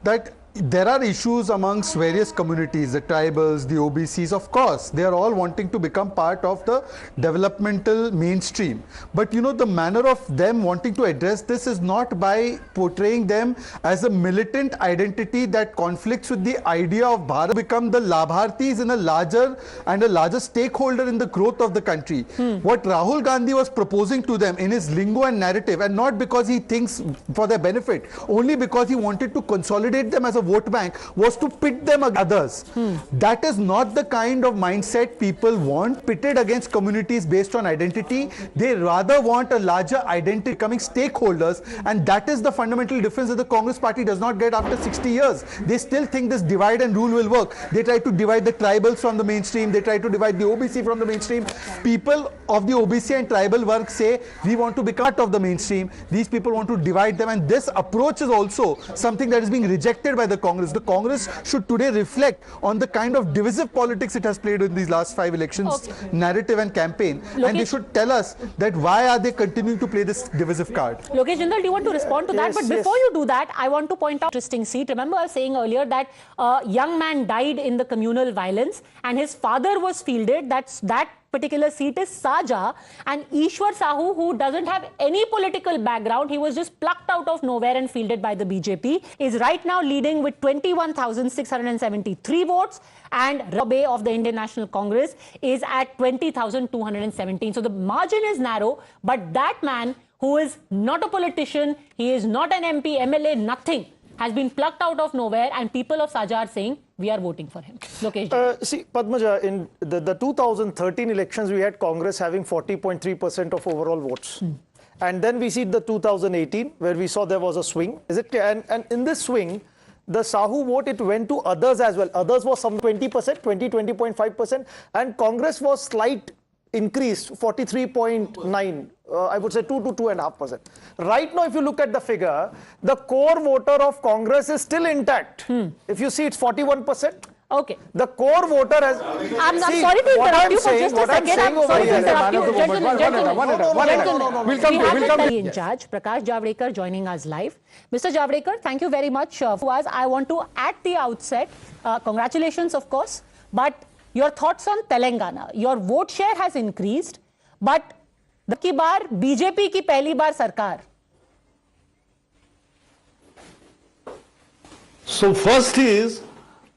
that there are issues amongst various communities, the tribals, the OBCs, of course, they are all wanting to become part of the developmental mainstream. But you know, the manner of them wanting to address this is not by portraying them as a militant identity that conflicts with the idea of Bharat become the Labhartis in a larger stakeholder in the growth of the country. What Rahul Gandhi was proposing to them in his lingo and narrative, and not because he thinks for their benefit, only because he wanted to consolidate them as a vote bank, was to pit them against others. That is not the kind of mindset people want, pitted against communities based on identity. They rather want a larger identity becoming stakeholders, and that is the fundamental difference that the Congress party does not get after 60 years. They still think this divide and rule will work. They try to divide the tribals from the mainstream, they try to divide the OBC from the mainstream. People of the OBC and tribal work say, we want to become part of the mainstream. These people want to divide them, and this approach is also something that is being rejected by the Congress. The Congress should today reflect on the kind of divisive politics it has played in these last 5 elections, narrative and campaign, and they should tell us that why are they continuing to play this divisive card. Lokesh Jindal, do you want to respond to that? But before you do that, I want to point out an interesting seat. Remember I was saying earlier that a young man died in the communal violence and his father was fielded. That particular seat is Saja, and Ishwar Sahu, who doesn't have any political background, he was just plucked out of nowhere and fielded by the BJP, is right now leading with 21,673 votes, and Rabe of the Indian National Congress is at 20,217. So the margin is narrow, but that man, who is not a politician, he is not an MP, MLA, nothing, has been plucked out of nowhere, and people of Saja are saying, we are voting for him. Lokesh. See, Padmaja, in the 2013 elections, we had Congress having 40.3% of overall votes. And then we see the 2018, where we saw there was a swing. Is it clear? And in this swing, the Sahu vote, it went to others as well. Others was some 20%, 20.5%. And Congress was slight increase, 43.9. I would say 2 to 2.5%. Right now, if you look at the figure, the core voter of Congress is still intact. If you see, it's 41%. Okay. The core voter has... I'm sorry to interrupt you for just a second. I'm sorry to interrupt you. We'll come to in charge, Prakash Javadekar, joining us live. Mr. Javadekar, thank you very much for us. I want to, at the outset, congratulations, of course, but your thoughts on Telangana. Your vote share has increased, but की बार BJP की पहली बार सरकार. So first is,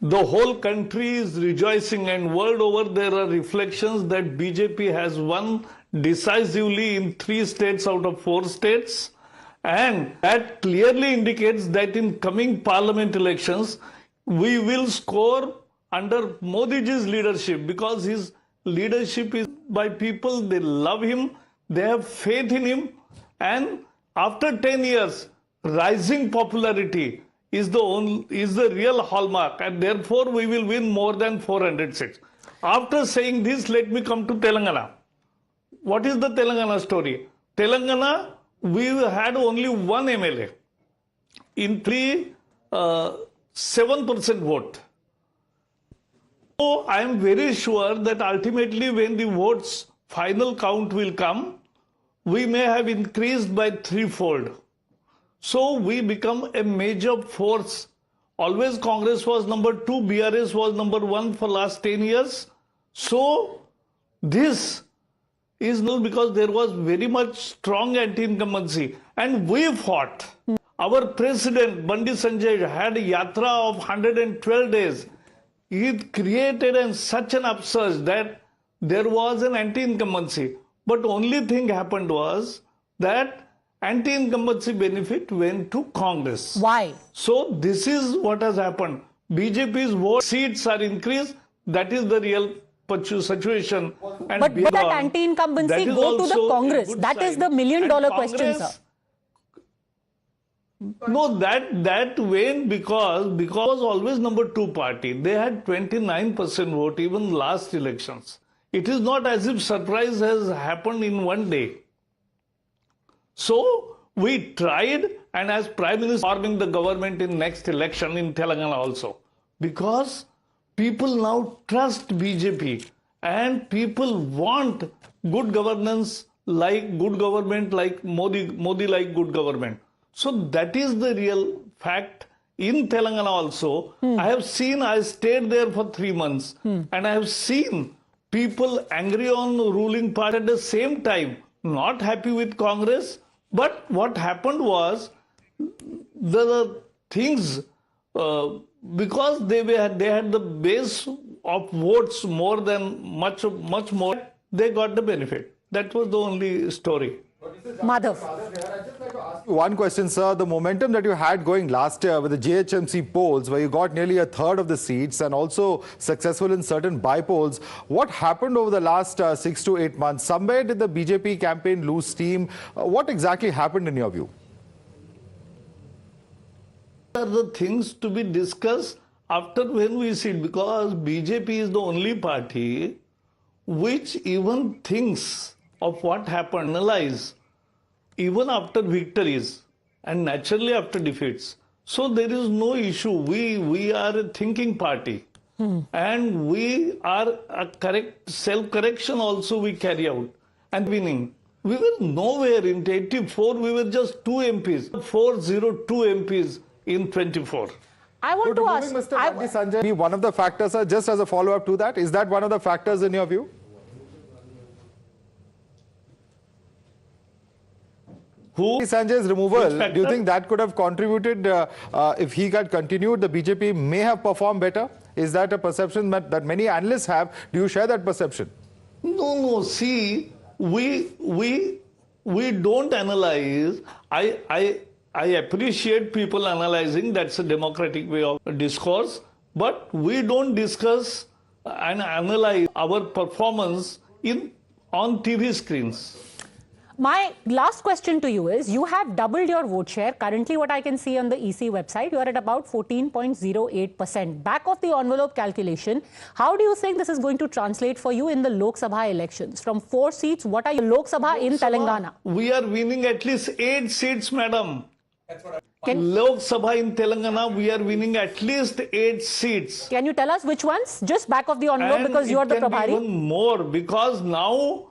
the whole country is rejoicing, and world over there are reflections that BJP has won decisively in 3 states out of 4 states, and that clearly indicates that in coming parliament elections we will score under Modi ji's leadership, because his leadership is by people, they love him, they have faith in him, and after 10 years, rising popularity is the real hallmark, and therefore we will win more than 400 seats. After saying this, let me come to Telangana. What is the Telangana story? Telangana, we had only one MLA in 7% vote. So I am very sure that ultimately when the votes final count will come, we may have increased by 3-fold. So we become a major force. Always Congress was number 2, BRS was number 1 for last 10 years. So this is not because there was very much strong anti-incumbency, and we fought. Our president, Bandi Sanjay, had a yatra of 112 days. It created such an upsurge that there was an anti-incumbency. But only thing happened was that anti-incumbency benefit went to Congress. Why? So this is what has happened. BJP's vote seats are increased. That is the real situation. And but that anti-incumbency go to the Congress. That is the million-dollar question, sir. No, that went because always number 2 party. They had 29% vote even last elections. It is not as if surprise has happened in one day. So we tried, and as Prime Minister forming the government in next election in Telangana also, because people now trust BJP and people want good governance, like good government, like Modi like good government. So that is the real fact in Telangana also, I stayed there for 3 months and I have seen people angry on the ruling party at the same time, not happy with Congress. But what happened was the things, because they had the base of votes more than much more, they got the benefit. That was the only story. Madhav. One question, sir. The momentum that you had going last year with the JHMC polls, where you got nearly a third of the seats and also successful in certain by-polls, what happened over the last 6 to 8 months? Somewhere did the BJP campaign lose steam? What exactly happened in your view? Are the things to be discussed after when we see it, because BJP is the only party which even thinks of what happened, analyze even after victories and naturally after defeats. So there is no issue. We are a thinking party and we are a correct self-correction also we carry out and winning. We were nowhere in 84, we were just 2 MPs, 402 MPs in 24. I want to ask, Mr. Gandhi Sanjay, one of the factors, sir, just as a follow-up to that, is that one of the factors in your view? Sanjay's removal, do you think that could have contributed, if he had continued, the BJP may have performed better? Is that a perception that many analysts have? Do you share that perception? No, see, we don't analyze. I appreciate people analyzing, that's a democratic way of discourse, but we don't discuss and analyze our performance on TV screens. My last question to you is, you have doubled your vote share. Currently, what I can see on the EC website, you are at about 14.08%. Back of the envelope calculation, how do you think this is going to translate for you in the Lok Sabha elections? From 4 seats, what are your Lok Sabha in Telangana? We are winning at least 8 seats, madam. Lok Sabha in Telangana, we are winning at least 8 seats. Can you tell us which ones? Just back of the envelope, And because you are the it can be Prabhari. even more, because now,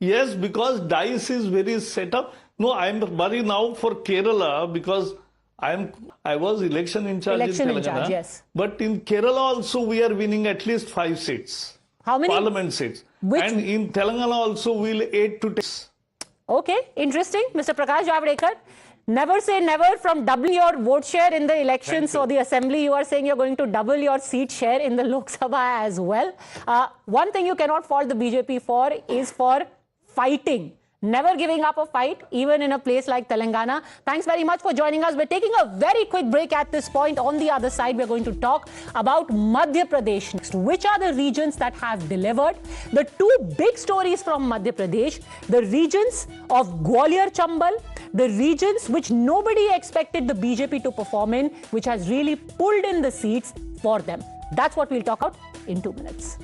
yes, because DICE is very set up. No, I am worried now for Kerala, because I was election in charge Election in in Telangana. charge, yes. But in Kerala also we are winning at least 5 seats. How many? Parliament seats. Which? And in Telangana also we'll 8 to 10. Okay, interesting. Mr. Prakash Javadekar, never say never. From doubling your vote share in the elections or the assembly, you are saying you're going to double your seat share in the Lok Sabha as well. One thing you cannot fault the BJP for is for fighting. Never giving up a fight, even in a place like Telangana. Thanks very much for joining us. We're taking a very quick break at this point. On the other side, we're going to talk about Madhya Pradesh next. Which are the regions that have delivered? The 2 big stories from Madhya Pradesh, the regions of Gwalior Chambal, the regions which nobody expected the BJP to perform in, which has really pulled in the seats for them. That's what we'll talk about in 2 minutes.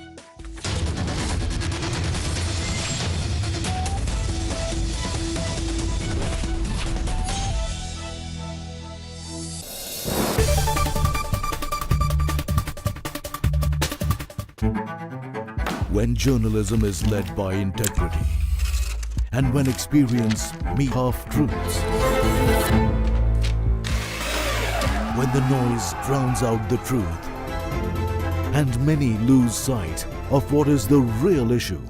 When journalism is led by integrity and when experience meets half-truths, when the noise drowns out the truth and many lose sight of what is the real issue.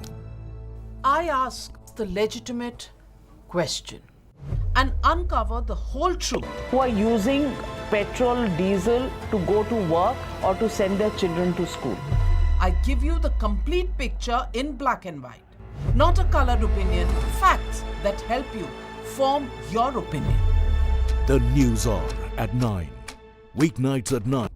I ask the legitimate question and uncover the whole truth. Who are using petrol, diesel to go to work or to send their children to school. I give you the complete picture in black and white. Not a colored opinion, facts that help you form your opinion. The News Hour at 9. Weeknights at 9.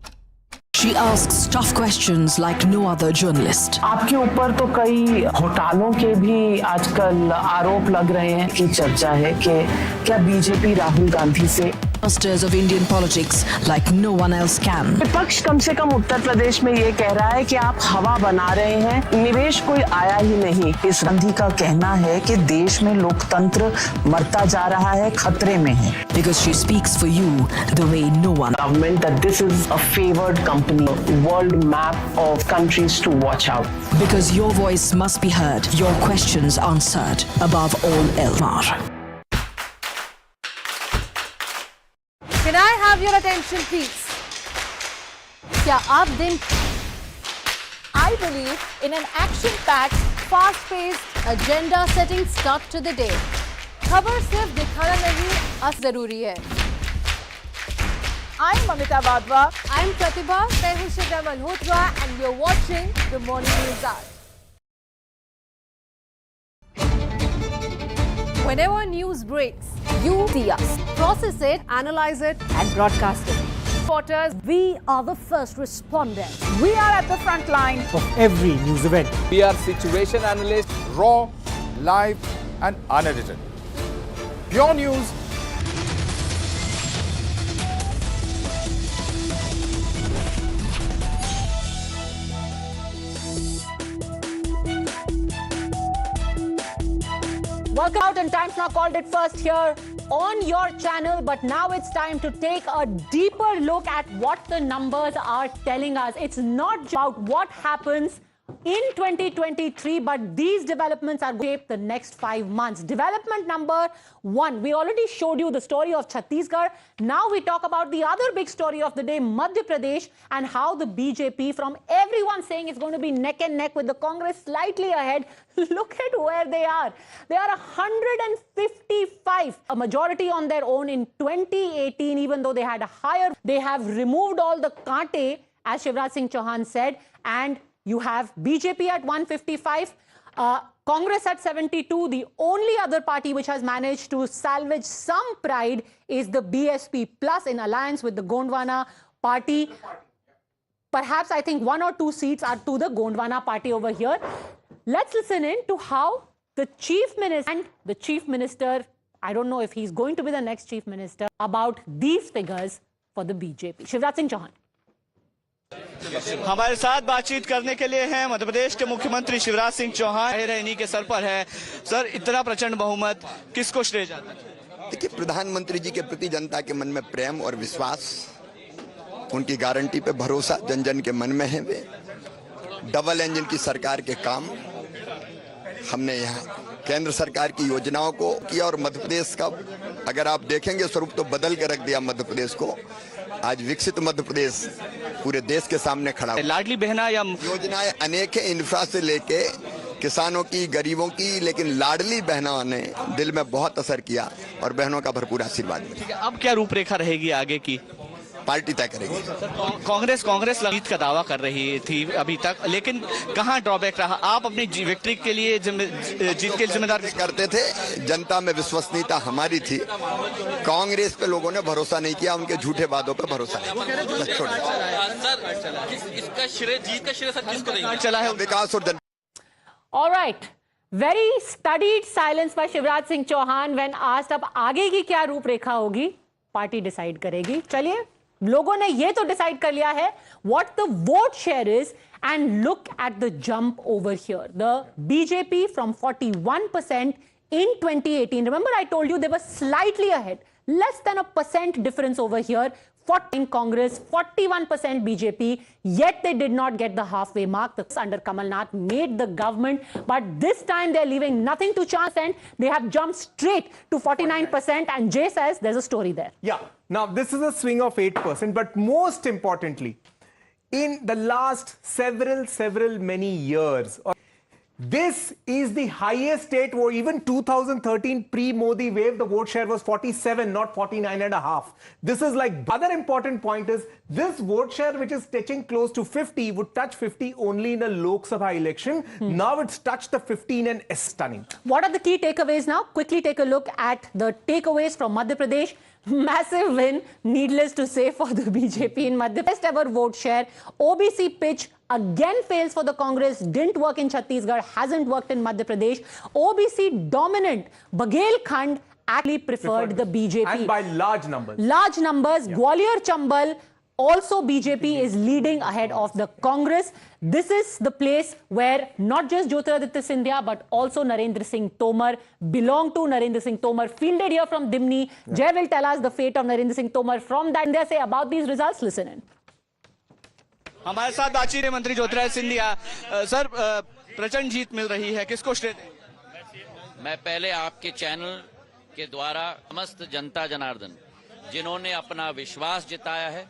She asks tough questions like no other journalist. आपके ऊपर तो कई घोटालों के भी आजकल आरोप लग रहे हैं कि चर्चा है कि क्या बीजेपी राहुल गांधी से Masters of Indian politics like no one else can. विपक्ष कम से कम उत्तर प्रदेश में ये कह रहा है कि आप हवा बना रहे हैं, निवेश कोई आया ही नहीं। इस गांधी का कहना है कि देश में लोकतंत्र मरता जा रहा है, खतरे में है। Because she speaks for you the way no one. Government that this is a favored company, world map of countries to watch out. Because your voice must be heard, your questions answered, above all else. have your attention, please? क्या आप दिन? I believe in an action-packed, fast-paced, agenda-setting start to the day. खबर सिर्फ दिखाना नहीं, जरूरी है. I'm Mamita Badwa. I'm Pratibha. मैं हूँ Shivya Malhotra, and you're watching the Morning News Hour. Whenever news breaks, you see us, process it, analyze it, and broadcast it. Reporters, we are the first responders. We are at the front line of every news event. We are situation analysts, Raw, live and unedited. Pure news. Welcome out, and Times Now called it first here on your channel, but now it's time to take a deeper look at what the numbers are telling us. It's not just about what happens in 2023, but these developments are going to shape the next 5 months. Development number 1, we already showed you the story of Chhattisgarh. Now we talk about the other big story of the day, Madhya Pradesh, and how the BJP, from everyone saying it's going to be neck and neck with the Congress slightly ahead, look at where they are. They are 155, a majority on their own in 2018, even though they had a higher. They have removed all the kaante, as Shivraj Singh Chauhan said, and you have BJP at 155, Congress at 72. The only other party which has managed to salvage some pride is the BSP Plus in alliance with the Gondwana party. Perhaps I think 1 or 2 seats are to the Gondwana party over here. Let's listen in to how the Chief Minister and the Chief Minister, I don't know if he's going to be the next Chief Minister, about these figures for the BJP. Shivraj Singh Chauhan. हमारे साथ बातचीत करने के लिए हैं मध्य प्रदेश के मुख्यमंत्री शिवराज सिंह चौहान। इन्हीं के सर पर है। सर, इतना प्रचंड बहुमत किसको श्रेय जाता है? देखिए, प्रधानमंत्री जी के प्रति जनता के मन में प्रेम और विश्वास, उनकी गारंटी पे भरोसा जन जन के मन में है। वे डबल इंजन की सरकार के काम हमने यहाँ केंद्र सरकार की योजनाओं को किया, और मध्य प्रदेश का अगर आप देखेंगे स्वरूप तो बदल के रख दिया मध्य प्रदेश को। आज विकसित मध्य प्रदेश पूरे देश के सामने खड़ा है। लाडली बहना या योजनाएं अनेक है, इंफ्रा से लेके किसानों की, गरीबों की, लेकिन लाडली बहनों ने दिल में बहुत असर किया और बहनों का भरपूर आशीर्वाद मिला। अब क्या रूपरेखा रहेगी आगे की? पार्टी तय करेगी। कांग्रेस जीत का दावा कर रही थी अभी तक, लेकिन कहां ड्रॉबैक रहा? आप अपनी विक्ट्री के लिए जीत के जिम्मेदार करते थे। जनता में विश्वसनीयता हमारी थी। कांग्रेस पे लोगों ने भरोसा नहीं किया, उनके झूठे वादों पे भरोसा नहीं। इसका श्रेय, जीत का श्रेय सर किसको देंगे? चला है विकास और All right. Very studied silence by Shivraj Singh Chauhan when asked अब आगे की क्या रूपरेखा होगी, पार्टी डिसाइड करेगी। चलिए, लोगों ने ये तो डिसाइड कर लिया है what the vote share is, and look at the jump over here. The BJP from 41% in 2018. Remember I told you they were slightly ahead, less than a % difference over here. 14 Congress, 41% BJP, yet they did not get the halfway mark. The under Kamal Nath made the government, but this time they're leaving nothing to chance, and they have jumped straight to 49%, and Jay says there's a story there. Yeah, now this is a swing of 8%, but most importantly, in the last several many years, this is the highest state where even 2013 pre-Modi wave, the vote share was 47, not 49.5. This is like, other important point is this vote share, which is touching close to 50, would touch 50 only in a Lok Sabha election. Now it's touched the 15 and is stunning. What are the key takeaways now? Quickly take a look at the takeaways from Madhya Pradesh. Massive win, needless to say, for the BJP in Madhya Pradesh. Best ever vote share. OBC pitch again fails for the Congress. Didn't work in Chhattisgarh, hasn't worked in Madhya Pradesh. OBC dominant. Baghelkhand actually preferred the BJP. And by large numbers. Large numbers. Yeah. Gwalior Chambal. Also, BJP is leading ahead of the Congress. This is the place where not just Jyotiraditya Scindia, but also Narendra Singh Tomar belong to. Narendra Singh Tomar fielded here from Dimni. Yeah. Jay will tell us the fate of Narendra Singh Tomar from that. And they say about these results, listen in. हमारे साथ बातचीत है मंत्री Jyotiraditya Scindia. Sir, प्रचंड जीत मिल रही है, किसको श्रेय दें? मैं पहले आपके चैनल के द्वारा समस्त जनता जनार्दन जिन्होंने अपना विश्वास जताया है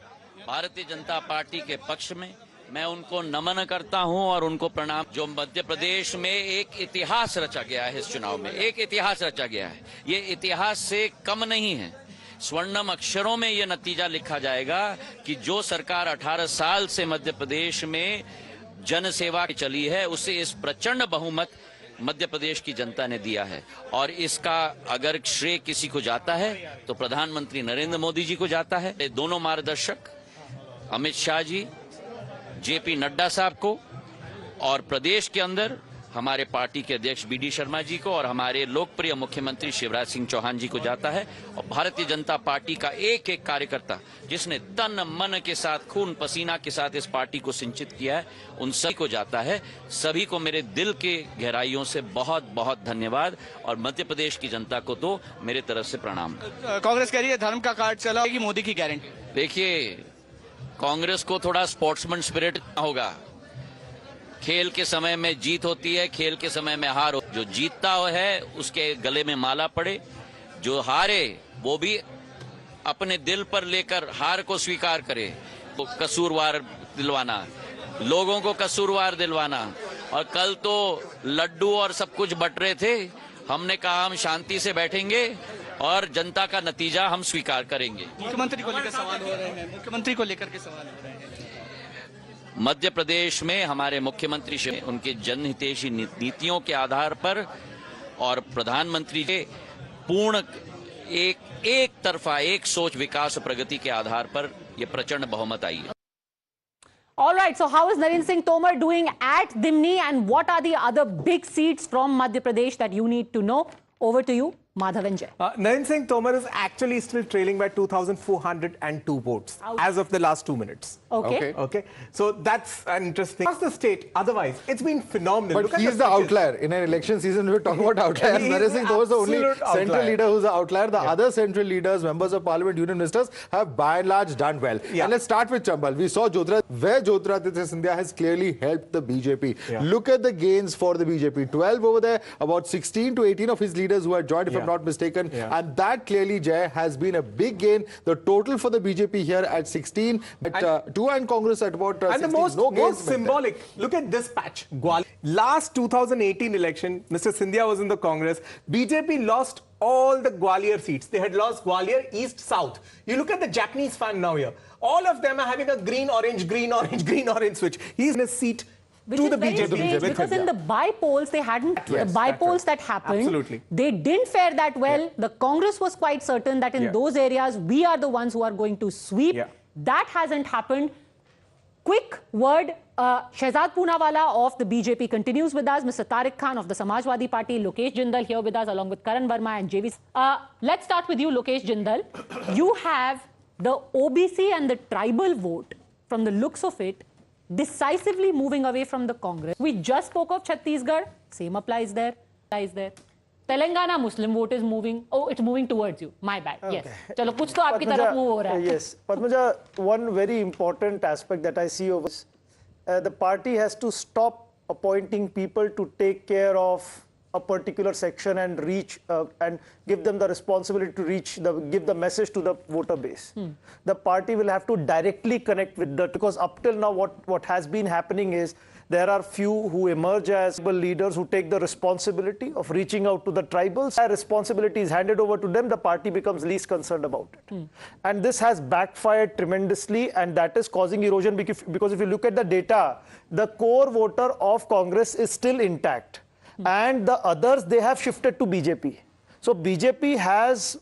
भारतीय जनता पार्टी के पक्ष में, मैं उनको नमन करता हूं और उनको प्रणाम। जो मध्य प्रदेश में एक इतिहास रचा गया है, इस चुनाव में एक इतिहास रचा गया है, ये इतिहास से कम नहीं है। स्वर्णम अक्षरों में ये नतीजा लिखा जाएगा कि जो सरकार 18 साल से मध्य प्रदेश में जन सेवा चली है, उसे इस प्रचंड बहुमत मध्य प्रदेश की जनता ने दिया है। और इसका अगर श्रेय किसी को जाता है तो प्रधानमंत्री नरेंद्र मोदी जी को जाता है। दोनों मार्गदर्शक अमित शाह जी, जेपी नड्डा साहब को, और प्रदेश के अंदर हमारे पार्टी के अध्यक्ष बीडी शर्मा जी को और हमारे लोकप्रिय मुख्यमंत्री शिवराज सिंह चौहान जी को जाता है। और भारतीय जनता पार्टी का एक एक कार्यकर्ता जिसने तन मन के साथ, खून पसीना के साथ इस पार्टी को सिंचित किया है, उन सभी को जाता है। सभी को मेरे दिल के गहराइयों से बहुत बहुत धन्यवाद, और मध्य प्रदेश की जनता को तो मेरे तरफ से प्रणाम। कांग्रेस कह रही है धर्म का कार्ड चला कि मोदी की गारंटी। देखिए, कांग्रेस को थोड़ा स्पोर्ट्समैन स्पिरिट होगा। खेल के समय में जीत होती है, खेल के समय में हार होती है। जो जीतता है उसके गले में माला पड़े, जो हारे वो भी अपने दिल पर लेकर हार को स्वीकार करे। तो कसूरवार दिलवाना, लोगों को कसूरवार दिलवाना, और कल तो लड्डू और सब कुछ बट रहे थे। हमने कहा हम शांति से बैठेंगे और जनता का नतीजा हम स्वीकार करेंगे। मुख्यमंत्री को लेकर सवाल हो रहे हैं, मुख्यमंत्री को लेकर के सवाल हो रहे हैं। मध्य प्रदेश में हमारे मुख्यमंत्री उनके जनहितैषी नीतियों के आधार पर और प्रधानमंत्री के पूर्ण एक तरफा एक सोच विकास प्रगति के आधार पर यह प्रचंड बहुमत आई है। All right, so how is Narendra Singh Tomar doing at Dimni, and what are the other big seats from Madhya Pradesh that you need to know? Over to you, Madhav and Jay. Narendra Singh Tomar is actually still trailing by 2,402 votes as of the last 2 minutes. Okay. So that's an interesting. Across the state, otherwise, it's been phenomenal. But he's the outlier. In an election season, we're talking about outliers. Narendra Singh Tomar is the only central leader who's the outlier. The other central leaders, members of parliament, union ministers, have by and large done well. And let's start with Chambal. We saw where Jyotiraditya Scindia has clearly helped the BJP. Look at the gains for the BJP. 12 over there, about 16 to 18 of his leaders who had joined, if I'm not mistaken. And that clearly, Jay, has been a big gain. The total for the BJP here at 16, but 2 and Congress at about 16. And the most symbolic, look at this patch. Last 2018 election, Mr. Scindia was in the Congress. BJP lost all the Gwalior seats. They had lost Gwalior East, South. You look at the Japanese fan now here. All of them are having a green-orange, green-orange, green-orange switch. He's in a seat to the BJP. Because in the by-polls, they hadn't, the by-polls that happened, they didn't fare that well. The Congress was quite certain that in those areas, we are the ones who are going to sweep. That hasn't happened. Quick word, Shehzad Poonawala of the BJP continues with us, Mr. Tariq Khan of the Samajwadi Party, Lokesh Jindal here with us along with Karan Verma and JV. Let's start with you, Lokesh Jindal. You have the OBC and the tribal vote, from the looks of it, decisively moving away from the Congress. We just spoke of Chhattisgarh, same applies there. Telangana Muslim vote is moving. Oh, it's moving towards you. My bad. Yes. Chalo, kuch to aapki taraf move ho raha hai. Yes. Padmaja, one very important aspect that I see over the party has to stop appointing people to take care of a particular section and reach and give them the responsibility to give the message to the voter base. The party will have to directly connect with because up till now what has been happening is there are few who emerge as leaders who take the responsibility of reaching out to the tribals. Their responsibility is handed over to them, the party becomes least concerned about it. And this has backfired tremendously, and that is causing erosion because if you look at the data, the core voter of Congress is still intact. And the others, they have shifted to BJP. So BJP has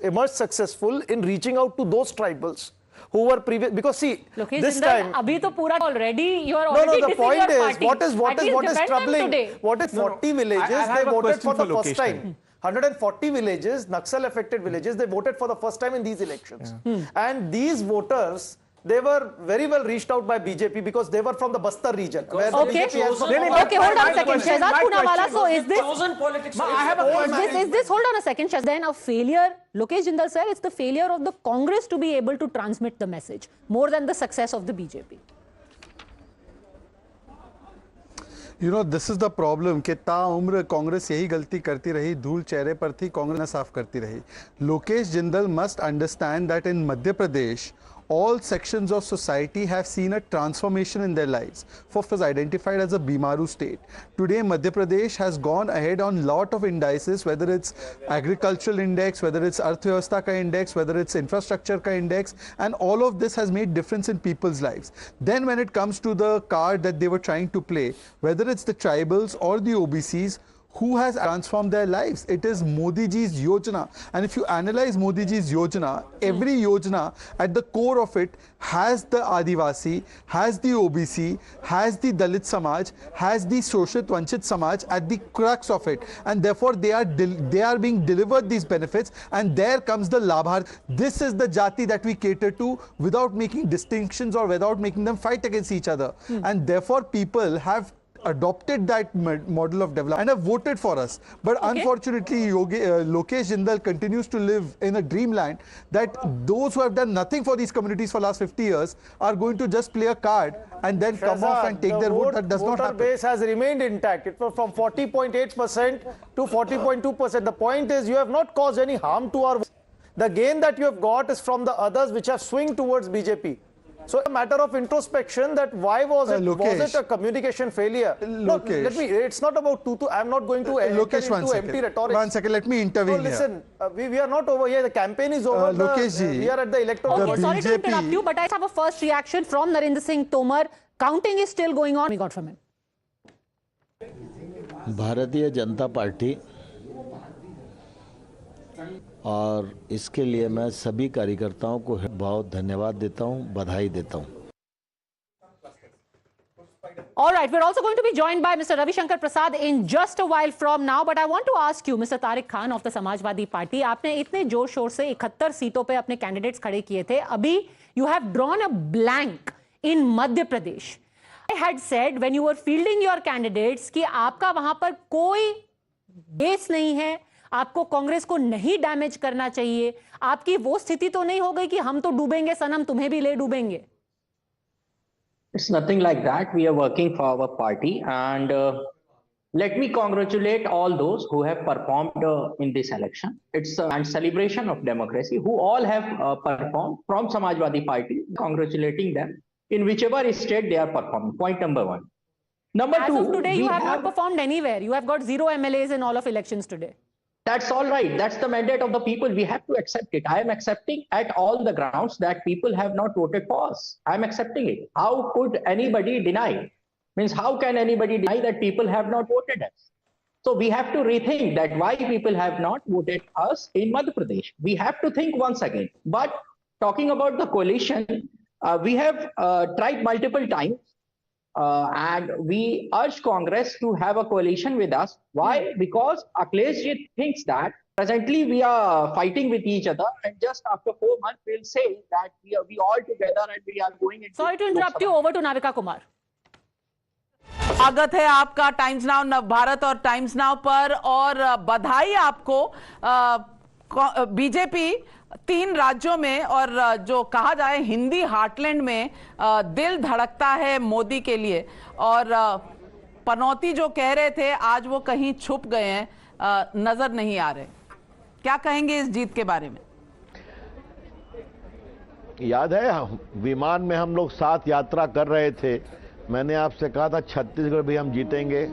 emerged successful in reaching out to those tribals who were previous, because see, Lokesh this Jindal, time abhi to pura already you are already the point is what is troubling, today. what is 40 villages they voted for the first time. 140 villages, Naxal affected villages, they voted for the first time in these elections. And these voters, they were very well reached out by BJP because they were from the Bastar region. Where okay, hold on a second. Shehzad Poonawala, so is this, hold on a second, Shehzad, then a failure, Lokesh Jindal sir, it's the failure of the Congress to be able to transmit the message more than the success of the BJP. You know, this is the problem कि ताउम्र कांग्रेस यही गलती करती रही, धूल चेहरे पर थी, कांग्रेस साफ करती रही. Lokesh Jindal must understand that in Madhya Pradesh, all sections of society have seen a transformation in their lives. First was identified as a Bimaru state. Today, Madhya Pradesh has gone ahead on lot of indices, whether it's agricultural index, whether it's Arthvyavastha ka index, whether it's infrastructure ka index, and all of this has made difference in people's lives. Then when it comes to the card that they were trying to play, whether it's the tribals or the OBCs, who has transformed their lives? It is Modi ji's Yojana. And if you analyze Modi ji's Yojana, every Yojana at the core of it has the Adivasi, has the OBC, has the Dalit Samaj, has the Shoshat Vanchit Samaj at the crux of it. And therefore they are being delivered these benefits, and there comes the Labhar. This is the Jati that we cater to without making distinctions or without making them fight against each other. And therefore people have adopted that model of development and have voted for us. But unfortunately, Lokesh Jindal continues to live in a dreamland that those who have done nothing for these communities for the last 50 years are going to just play a card and then come off and take their vote. That does not happen. The voter base has remained intact. It was from 40.8% to 40.2%. The point is, you have not caused any harm to our vote. The gain that you have got is from the others which have swung towards BJP. So a matter of introspection, that why was it a communication failure? No, it's not about I'm not going to enter into empty rhetoric. 1 second, let me intervene. No, listen, we are not over here. The campaign is over. We are at the electoral. Okay, sorry to interrupt you, but I have a first reaction from Narendra Singh Tomar. Counting is still going on. We got from him. Bharatiya Janata party और इसके लिए मैं सभी कार्यकर्ताओं को बहुत धन्यवाद देता हूं, बधाई देता हूं. All right, we're also going to be joined by Mr. Ravi Shankar Prasad in just a while from now. But I want to ask you, Mr. Tariq Khan of the Samajwadi Party, आपने इतने जोर शोर से 71 सीटों पे अपने candidates खड़े किए थे. अभी you have drawn a blank in Madhya Pradesh. I had said when you were fielding your candidates कि आपका वहां पर कोई बेस नहीं है, आपको कांग्रेस को नहीं डैमेज करना चाहिए. आपकी वो स्थिति तो नहीं हो गई कि हम तो डूबेंगे सनम, तुम्हें भी ले डूबेंगे. It's nothing like that. We are working for our party, and let me congratulate all those who have performed in this election. It's a celebration of democracy. Who all have performed from Samajwadi Party. Congratulating them in whichever state they are performing. Point number one. Number two. As of today, you have not performed anywhere. You have got 0 MLAs in all of elections today. That's all right. That's the mandate of the people. We have to accept it. I am accepting at all the grounds that people have not voted for us. I am accepting it. How could anybody deny? Means how can anybody deny that people have not voted us? So we have to rethink that why people have not voted us in Madhya Pradesh. We have to think once again. But talking about the coalition, we have tried multiple times. And we urge Congress to have a coalition with us. Why? Because Akhleshji thinks that presently we are fighting with each other, and just after 4 months we'll say that we all together and we are going into. Sorry to interrupt you. Over to Navika Kumar. स्वागत है आपका times now नव भारत और times now पर, और बधाई आपको. BJP 3 राज्यों में और जो कहा जाए हिंदी हार्टलैंड में दिल धड़कता है मोदी के लिए, और पनौती जो कह रहे थे आज वो कहीं छुप गए हैं, नजर नहीं आ रहे. क्या कहेंगे इस जीत के बारे में? याद है विमान में हम लोग साथ यात्रा कर रहे थे, मैंने आपसे कहा था छत्तीसगढ़ भी हम जीतेंगे.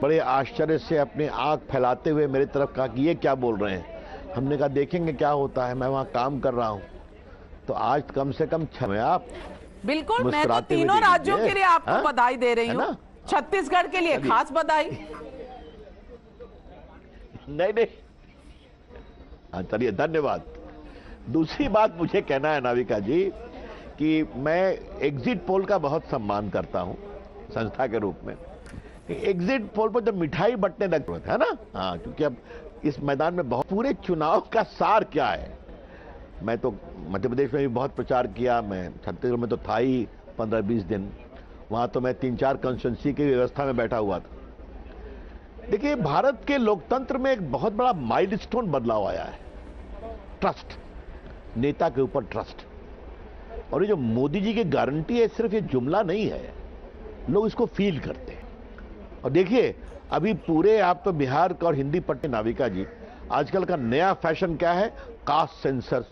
बड़े आश्चर्य से अपनी आंख फैलाते हुए मेरी तरफ कहा कि ये क्या बोल रहे हैं. हमने कहा देखेंगे क्या होता है, मैं वहां काम कर रहा हूं. तो आज कम से कम आप बिल्कुल, मैं तो तीनों राज्यों के लिए आपको बधाई दे रही हूं. छत्तीसगढ़ के लिए खास बधाई. नहीं चलिए धन्यवाद. दूसरी बात मुझे कहना है नाविका जी कि मैं एग्जिट पोल का बहुत सम्मान करता हूं संस्था के रूप में. एग्जिट पोल पर जब मिठाई बंटने लगे है ना, हाँ, क्योंकि अब इस मैदान में बहुत पूरे चुनाव का सार क्या है. मैं तो मध्य प्रदेश में भी बहुत प्रचार किया, मैं छत्तीसगढ़ में तो था ही 15-20 दिन. वहां तो मैं 3-4 कंस्टिट्यूंसी की व्यवस्था में बैठा हुआ था. देखिए भारत के लोकतंत्र में एक बहुत बड़ा माइलस्टोन बदलाव आया है. ट्रस्ट, नेता के ऊपर ट्रस्ट. और ये जो मोदी जी की गारंटी है सिर्फ ये जुमला नहीं है, लोग इसको फील करते हैं. और देखिए अभी पूरे आप तो बिहार का और हिंदी पट्टे नाविका जी, आजकल का नया फैशन क्या है? Caste census.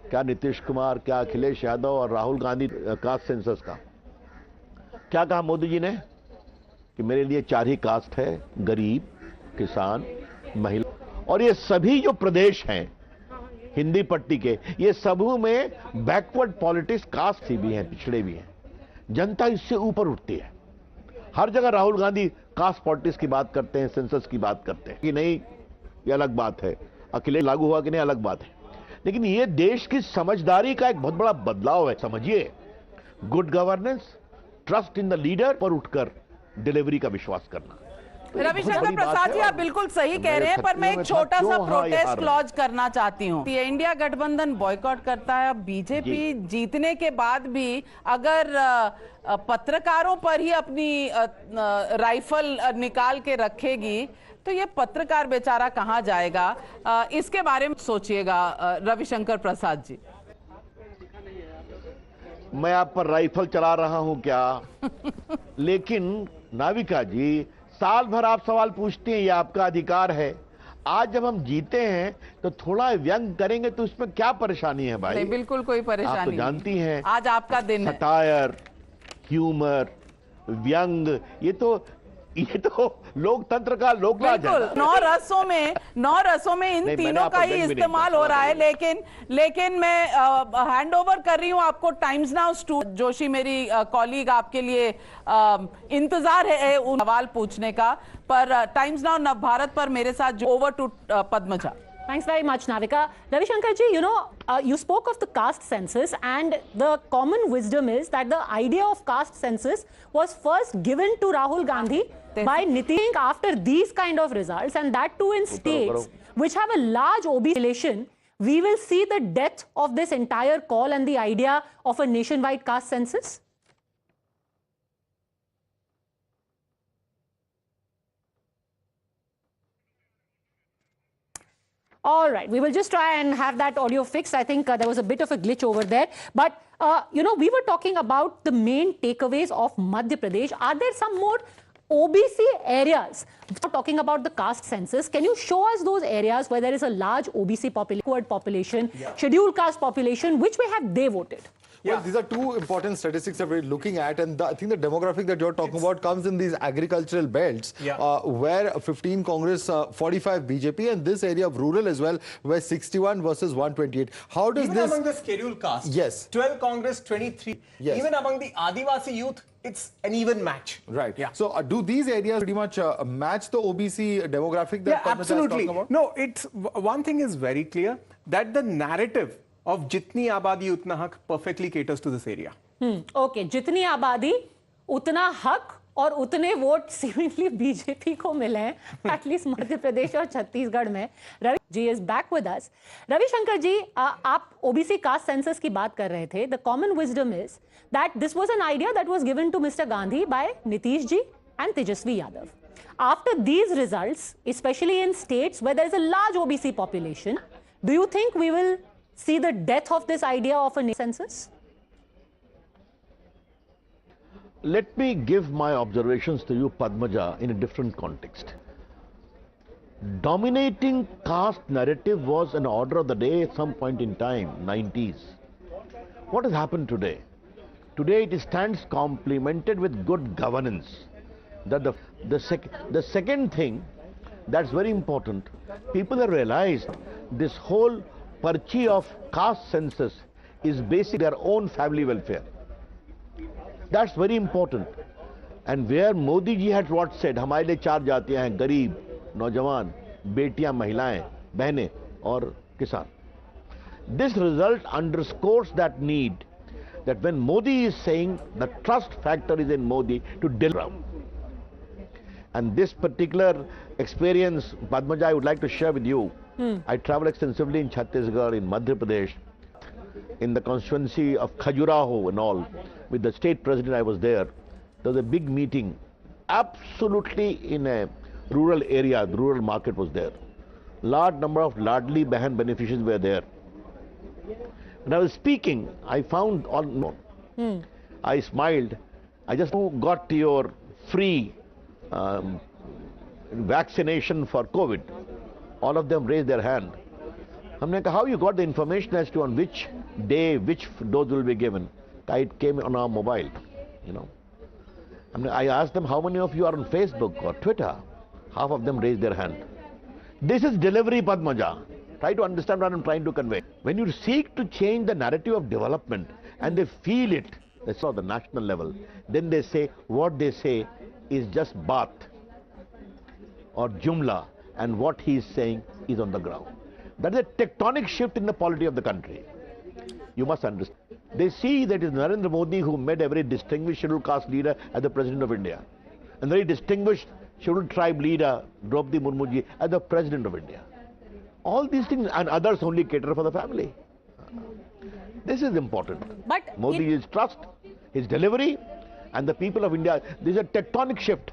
क्या नीतीश कुमार, क्या अखिलेश यादव और राहुल गांधी कास्ट सेंसर्स का क्या कहा मोदी जी ने कि मेरे लिए 4 ही कास्ट है, गरीब, किसान, महिला, और ये सभी जो प्रदेश हैं हिंदी पट्टी के, ये सबों में बैकवर्ड पॉलिटिक्स, कास्ट भी हैं, पिछड़े भी हैं। जनता इससे ऊपर उठती है। हर जगह राहुल गांधी कास्ट पॉलिटिक्स की बात करते हैं, सेंसस की बात करते हैं कि नहीं, ये अलग बात है। अखिलेश लागू हुआ कि नहीं, अलग बात है। लेकिन ये देश की समझदारी का एक बहुत बड़ा बदलाव है। समझिए, good governance, trust in the leader, पर उठकर डिलीवरी का विश्वास करना। रविशंकर प्रसाद जी, आप बिल्कुल सही कह रहे हैं, पर मैं एक छोटा सा प्रोटेस्ट लॉन्च करना चाहती हूँ। ये इंडिया गठबंधन बॉयकॉट करता है। अब बीजेपी जीतने के बाद भी अगर पत्रकारों पर ही अपनी राइफल निकाल के रखेगी तो ये पत्रकार बेचारा कहाँ जाएगा? इसके बारे में सोचिएगा रविशंकर प्रसाद जी। मैं आप पर राइफल चला रहा हूं क्या? लेकिन नाविका जी, साल भर आप सवाल पूछते हैं, ये आपका अधिकार है। आज जब हम जीते हैं तो थोड़ा व्यंग करेंगे तो इसमें क्या परेशानी है भाई? नहीं, बिल्कुल कोई परेशानी आप तो जानती हैं, आज आपका दिन है। सटायर, ह्यूमर, व्यंग, ये तो लोकतंत्र का लोकराज है। 9 रसों में इन तीनों का ही इस्तेमाल हो रहा है। लेकिन मैं हैंड ओवर कर रही हूं आपको टाइम्स नाउ जोशी, मेरी कॉलीग, आपके लिए इंतजार है सवाल पूछने का। पर टाइम्स नाउ नवभारत पर मेरे साथ over to Padmaja. Thanks very much, Navika. Ravi Shankar ji, you spoke of the caste census, and the common wisdom is that the idea of caste census was first given to Rahul Gandhi by Nitish after these kind of results, and that too in states which have a large OBC population. We will see the death of this entire call and the idea of a nationwide caste census. All right, we will just try and have that audio fixed. I think there was a bit of a glitch over there. But, we were talking about the main takeaways of Madhya Pradesh. Are there some more OBC areas? Talking about the caste census, can you show us those areas where there is a large OBC population, scheduled caste population? Which way have they voted? Well, these are two important statistics that we're looking at, and I think the demographic that you're talking about comes in these agricultural belts, where 15 Congress, 45 BJP, and this area of rural as well, where 61 versus 128. How does Even this... among the scheduled caste, yes, 12 Congress, 23. Yes. Even among the Adivasi youth, it's an even match. Right. Yeah. So do these areas pretty much match the OBC demographic that Padmaja is absolutely. talking about? No, one thing is very clear, that the narrative of Jitni Abadi Utna Haq perfectly caters to this area. Okay, Jitni Abadi, Utna Haq, और उतने vote सीमिटली BJP को मिले हैं, at least Madhya Pradesh और छत्तीसगढ़ में। Ravi ji is back with us. Ravishankar ji, आप OBC caste census की बात कर रहे थे। The common wisdom is that this was an idea that was given to mister Gandhi by Nitish ji and Tejashwi Yadav. After these results, especially in states where there is a large OBC population, do you think we will see the death of this idea of a census? Let me give my observations to you, Padmaja, in a different context. Dominating caste narrative was an order of the day at some point in time, 90s. What has happened today? Today it stands complemented with good governance. That the second thing that's very important, people have realized this whole parchi of caste census is basically their own family welfare. That's very important. And where Modi ji had what said, हमारे लिए 4 जातियां हैं, गरीब, नौजवान, बेटियां, महिलाएं, बहनें और किसान. This result underscores that need, that when Modi is saying the trust factor is in Modi to deliver. And this particular experience, Padmaja, I would like to share with you. I traveled extensively in Chhattisgarh, in Madhya Pradesh, in the constituency of Khajuraho and all. With the state president, I was there. There was a big meeting, absolutely in a rural area. The rural market was there. Large number of Ladli Bahan beneficiaries were there. When I was speaking, I found I smiled. I just got your free vaccination for COVID. All of them raised their hand. हमने कहा, how you got the information as to on which day which dose will be given? It came on our mobile, you know. I asked them, how many of you are on Facebook or Twitter? Half of them raised their hand. This is delivery, Padmaja. Try to understand what I'm trying to convey. When you seek to change the narrative of development and they feel it, that's on the national level, then they say what they say is just baat or jumla, and what he is saying is on the ground. That is a tectonic shift in the polity of the country. You must understand. They see that it is Narendra Modi who made a very distinguished scheduled caste leader as the President of India, and very distinguished scheduled tribe leader Draupadi Murmuji as the President of India. All these things and others only cater for the family. This is important. But Modi is trust, his delivery, and the people of India. This is a tectonic shift.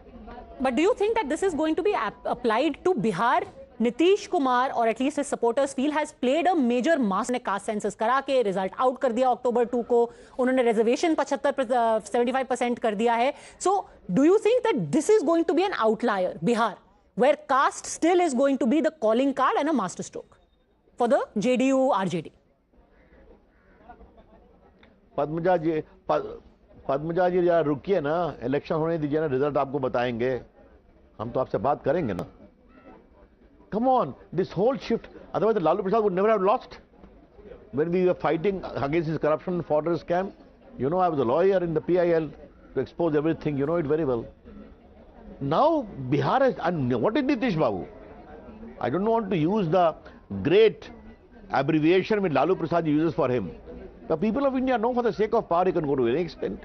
But do you think that this is going to be applied to Bihar? Nitish Kumar, or at least his supporters feel, has played a major mass ने caste census करा के result out कर दिया अक्टूबर 2 को, उन्होंने reservation 75% कर दिया है. So do you think that this is going to be an outlier, Bihar, where caste still is going to be the calling card and a masterstroke for the JDU RJD? Padmaja जी जरा रुकिए ना, election होने दीजिए ना, result आपको बताएंगे, हम तो आपसे बात करेंगे ना. Come on, this whole shift, otherwise Lalu Prasad would never have lost. When we were fighting against his corruption and fodder scam, you know, I was a lawyer in the PIL to expose everything, you know it very well. Now Bihar has, and what is Nitish Babu? I don't want to use the great abbreviation which Lalu Prasad uses for him. The people of India know for the sake of power he can go to any extent.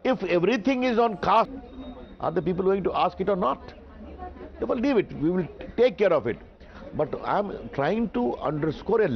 If everything is on caste, are the people going to ask it or not? They will leave it. We will take care of it. But I'm trying to underscore a